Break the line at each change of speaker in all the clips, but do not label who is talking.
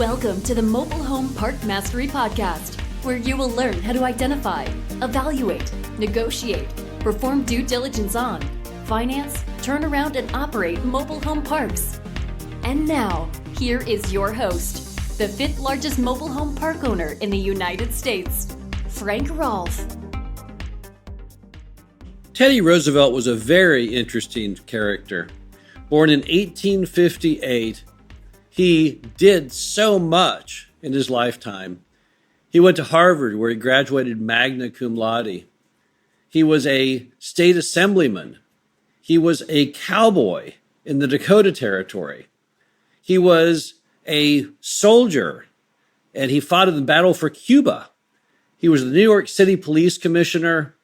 Welcome to the Mobile Home Park Mastery Podcast, where you will learn how to identify, evaluate, negotiate, perform due diligence on, finance, turn around, and operate mobile home parks. And now, here is your host, the fifth largest mobile home park owner in the United States, Frank Rolfe.
Teddy Roosevelt was a very interesting character. Born in 1858, he did so much in his lifetime. He went to Harvard, where he graduated magna cum laude. He was a state assemblyman. He was a cowboy in the Dakota Territory. He was a soldier, and he fought in the battle for Cuba. He was the New York City Police Commissioner.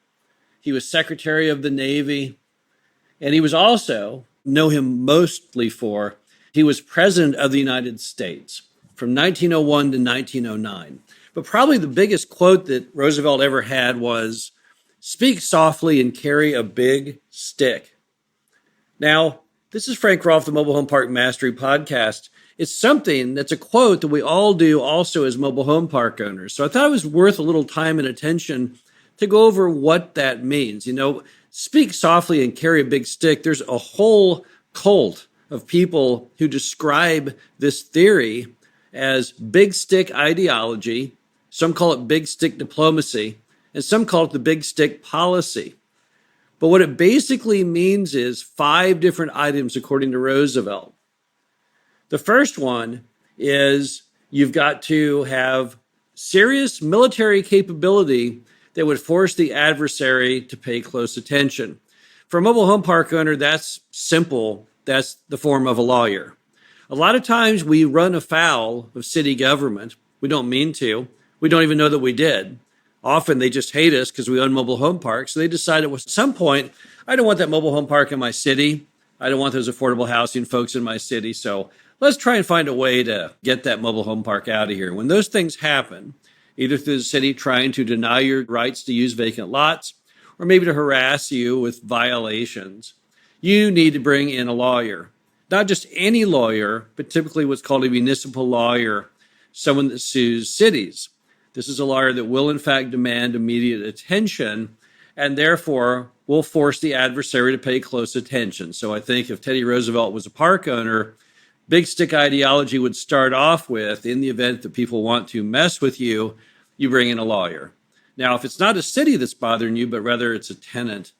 He was Secretary of the Navy. And he was also, know him mostly for, he was President of the United States from 1901 to 1909. But probably the biggest quote that Roosevelt ever had was, "Speak softly and carry a big stick." Now, this is Frank Rolfe, the Mobile Home Park Mastery Podcast. It's something that's a quote that we all do also as mobile home park owners. So I thought it was worth a little time and attention to go over what that means. You know, speak softly and carry a big stick. There's a whole cult of people who describe this theory as big stick ideology. Some call it big stick diplomacy, and some call it the big stick policy. But what it basically means is 5 different items according to Roosevelt. The first one is you've got to have serious military capability that would force the adversary to pay close attention. For a mobile home park owner, that's simple. That's the form of a lawyer. A lot of times we run afoul of city government. We don't mean to. We don't even know that we did. Often they just hate us because we own mobile home parks. So they decided at some point, I don't want that mobile home park in my city. I don't want those affordable housing folks in my city. So let's try and find a way to get that mobile home park out of here. When those things happen, either through the city trying to deny your rights to use vacant lots, or maybe to harass you with violations, you need to bring in a lawyer. Not just any lawyer, but typically what's called a municipal lawyer, someone that sues cities. This is a lawyer that will, in fact, demand immediate attention and therefore will force the adversary to pay close attention. So I think if Teddy Roosevelt was a park owner, big stick ideology would start off with, in the event that people want to mess with you, you bring in a lawyer. Now, if it's not a city that's bothering you, but rather it's a tenant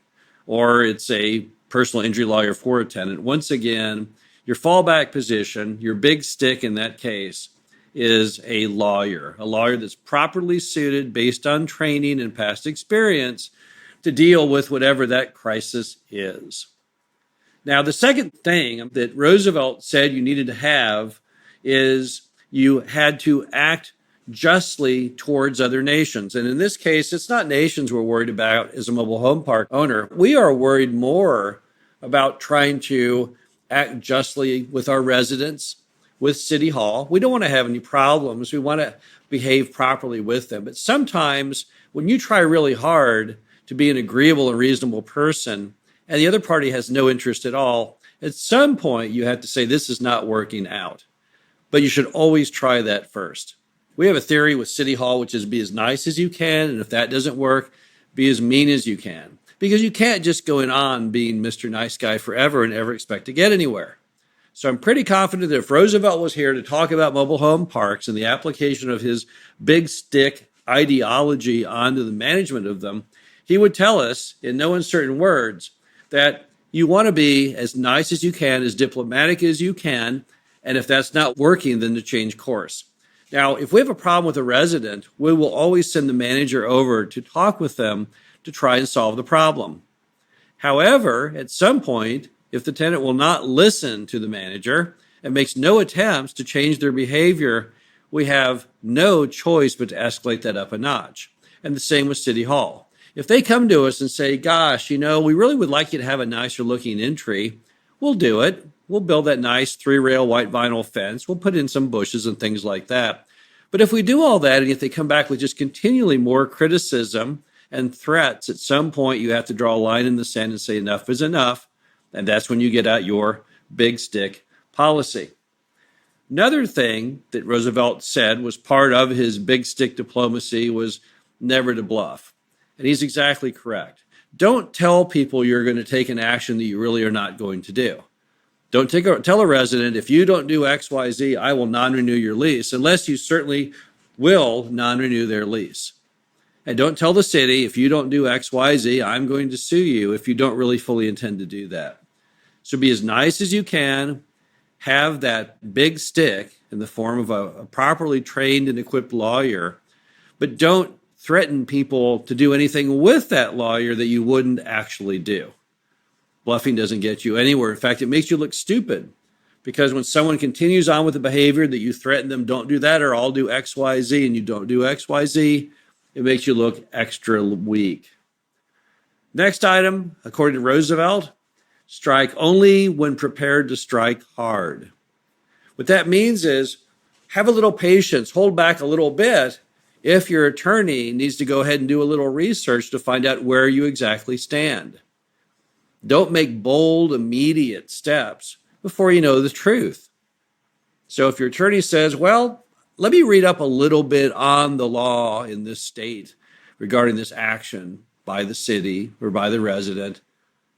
or it's a personal injury lawyer for a tenant, once again, your fallback position, your big stick in that case, is a lawyer that's properly suited based on training and past experience to deal with whatever that crisis is. Now, the second thing that Roosevelt said you needed to have is you had to act justly towards other nations. And in this case, it's not nations we're worried about as a mobile home park owner. We are worried more about trying to act justly with our residents, with City Hall. We don't want to have any problems. We want to behave properly with them. But sometimes when you try really hard to be an agreeable and reasonable person, and the other party has no interest at all, at some point you have to say, this is not working out. But you should always try that first. We have a theory with City Hall, which is be as nice as you can, and if that doesn't work, be as mean as you can. Because you can't just go on being Mr. Nice Guy forever and ever expect to get anywhere. So I'm pretty confident that if Roosevelt was here to talk about mobile home parks and the application of his big stick ideology onto the management of them, he would tell us in no uncertain words that you want to be as nice as you can, as diplomatic as you can, and if that's not working, then to change course. Now, if we have a problem with a resident, we will always send the manager over to talk with them to try and solve the problem. However, at some point, if the tenant will not listen to the manager and makes no attempts to change their behavior, we have no choice but to escalate that up a notch. And the same with City Hall. If they come to us and say, gosh, we really would like you to have a nicer looking entry, we'll do it. We'll build that nice 3-rail white vinyl fence. We'll put in some bushes and things like that. But if we do all that, and if they come back with just continually more criticism and threats, at some point you have to draw a line in the sand and say enough is enough. And that's when you get out your big stick policy. Another thing that Roosevelt said was part of his big stick diplomacy was never to bluff. And he's exactly correct. Don't tell people you're going to take an action that you really are not going to do. Don't tell a resident, if you don't do X, Y, Z, I will non-renew your lease, unless you certainly will non-renew their lease. And don't tell the city, if you don't do X, Y, Z, I'm going to sue you if you don't really fully intend to do that. So be as nice as you can. Have that big stick in the form of a properly trained and equipped lawyer, but don't threaten people to do anything with that lawyer that you wouldn't actually do. Bluffing doesn't get you anywhere. In fact, it makes you look stupid, because when someone continues on with the behavior that you threaten them, don't do that or I'll do X, Y, Z, and you don't do X, Y, Z, it makes you look extra weak. Next item, according to Roosevelt, strike only when prepared to strike hard. What that means is have a little patience, hold back a little bit if your attorney needs to go ahead and do a little research to find out where you exactly stand. Don't make bold, immediate steps before you know the truth. So if your attorney says, well, let me read up a little bit on the law in this state regarding this action by the city or by the resident,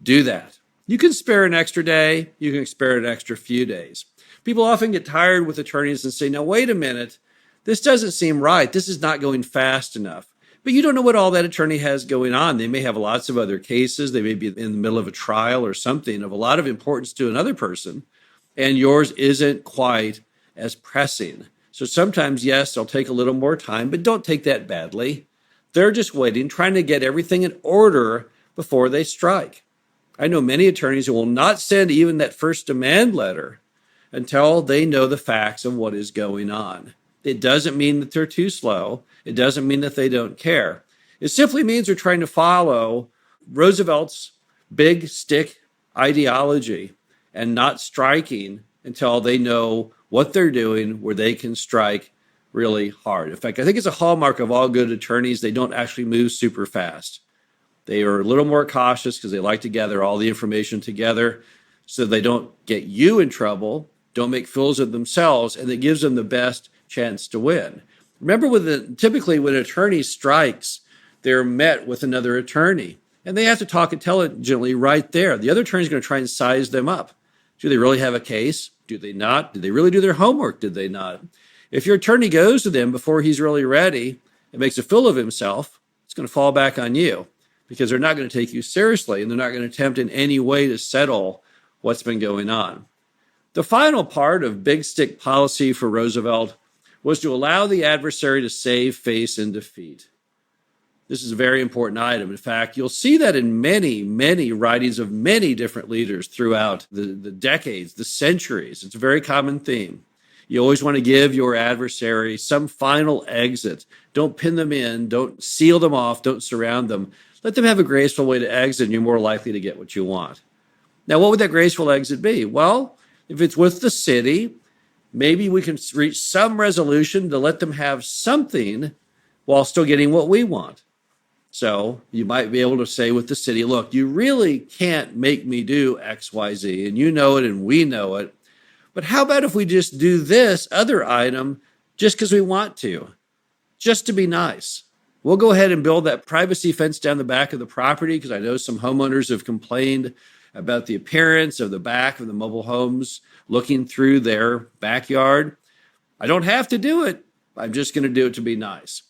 do that. You can spare an extra day. You can spare an extra few days. People often get tired with attorneys and say, now, wait a minute. This doesn't seem right. This is not going fast enough. But you don't know what all that attorney has going on. They may have lots of other cases. They may be in the middle of a trial or something of a lot of importance to another person, and yours isn't quite as pressing. So sometimes, yes, they'll take a little more time, but don't take that badly. They're just waiting, trying to get everything in order before they strike. I know many attorneys who will not send even that first demand letter until they know the facts of what is going on. It doesn't mean that they're too slow. It doesn't mean that they don't care. It simply means they're trying to follow Roosevelt's big stick ideology and not striking until they know what they're doing, where they can strike really hard. In fact, I think it's a hallmark of all good attorneys. They don't actually move super fast. They are a little more cautious because they like to gather all the information together so they don't get you in trouble, don't make fools of themselves, and it gives them the best chance to win. Remember, typically when an attorney strikes, they're met with another attorney, and they have to talk intelligently right there. The other attorney is going to try and size them up. Do they really have a case? Do they not? Did they really do their homework? Did they not? If your attorney goes to them before he's really ready and makes a fool of himself, it's going to fall back on you because they're not going to take you seriously, and they're not going to attempt in any way to settle what's been going on. The final part of big stick policy for Roosevelt was to allow the adversary to save face in defeat. This is a very important item. In fact, you'll see that in many, many writings of many different leaders throughout the decades, the centuries. It's a very common theme. You always want to give your adversary some final exit. Don't pin them in. Don't seal them off. Don't surround them. Let them have a graceful way to exit, and you're more likely to get what you want. Now, what would that graceful exit be? Well, if it's with the city, maybe we can reach some resolution to let them have something while still getting what we want. So you might be able to say with the city, look, you really can't make me do X, Y, Z, and you know it and we know it. But how about if we just do this other item just because we want to, just to be nice? We'll go ahead and build that privacy fence down the back of the property because I know some homeowners have complained about the appearance of the back of the mobile homes looking through their backyard. I don't have to do it. I'm just going to do it to be nice.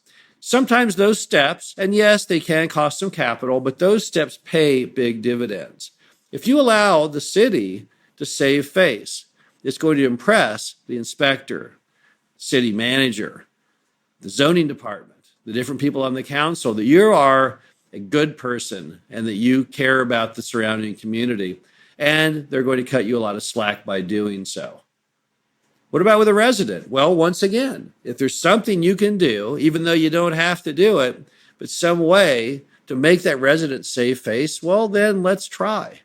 Sometimes those steps, and yes, they can cost some capital, but those steps pay big dividends. If you allow the city to save face, it's going to impress the inspector, city manager, the zoning department, the different people on the council that you are a good person and that you care about the surrounding community, and they're going to cut you a lot of slack by doing so. What about with a resident? Well, once again, if there's something you can do, even though you don't have to do it, but some way to make that resident save face, well, then let's try.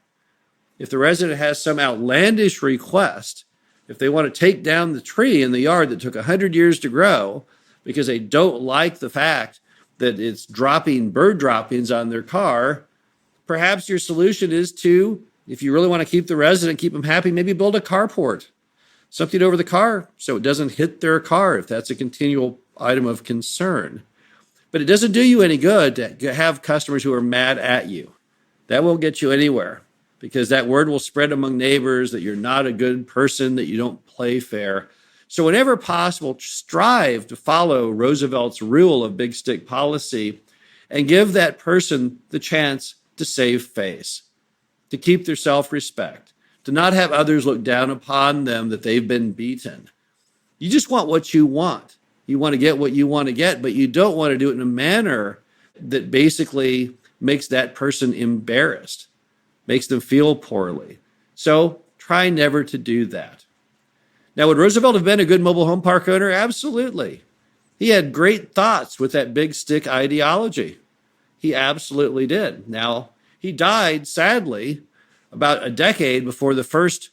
If the resident has some outlandish request, if they want to take down the tree in the yard that took 100 years to grow because they don't like the fact that it's dropping bird droppings on their car, perhaps your solution is to, if you really want to keep the resident, keep them happy, maybe build a carport something over the car so it doesn't hit their car if that's a continual item of concern. But it doesn't do you any good to have customers who are mad at you. That won't get you anywhere, because that word will spread among neighbors that you're not a good person, that you don't play fair. So whenever possible, strive to follow Roosevelt's rule of big stick policy and give that person the chance to save face, to keep their self-respect, to not have others look down upon them that they've been beaten. You just want what you want. You want to get what you want to get, but you don't want to do it in a manner that basically makes that person embarrassed, makes them feel poorly. So try never to do that. Now, would Roosevelt have been a good mobile home park owner? Absolutely. He had great thoughts with that big stick ideology. He absolutely did. Now, he died, sadly, about a decade before the first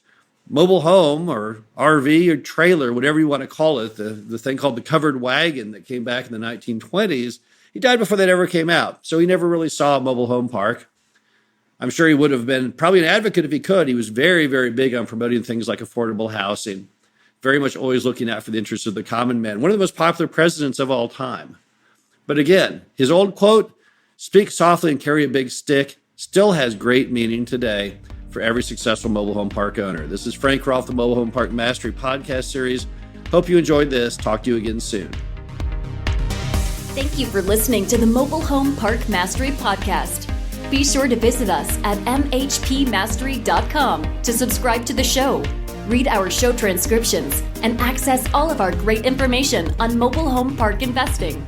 mobile home or RV or trailer, whatever you want to call it, the thing called the covered wagon that came back in the 1920s. He died before that ever came out. So he never really saw a mobile home park. I'm sure he would have been probably an advocate if he could. He was very, very big on promoting things like affordable housing, very much always looking out for the interests of the common man. One of the most popular presidents of all time. But again, his old quote, "Speak softly and carry a big stick," still has great meaning today for every successful mobile home park owner. This is Frank Rolfe, the Mobile Home Park Mastery podcast series. Hope you enjoyed this. Talk to you again soon.
Thank you for listening to the Mobile Home Park Mastery podcast. Be sure to visit us at mhpmastery.com to subscribe to the show, read our show transcriptions, and access all of our great information on mobile home park investing.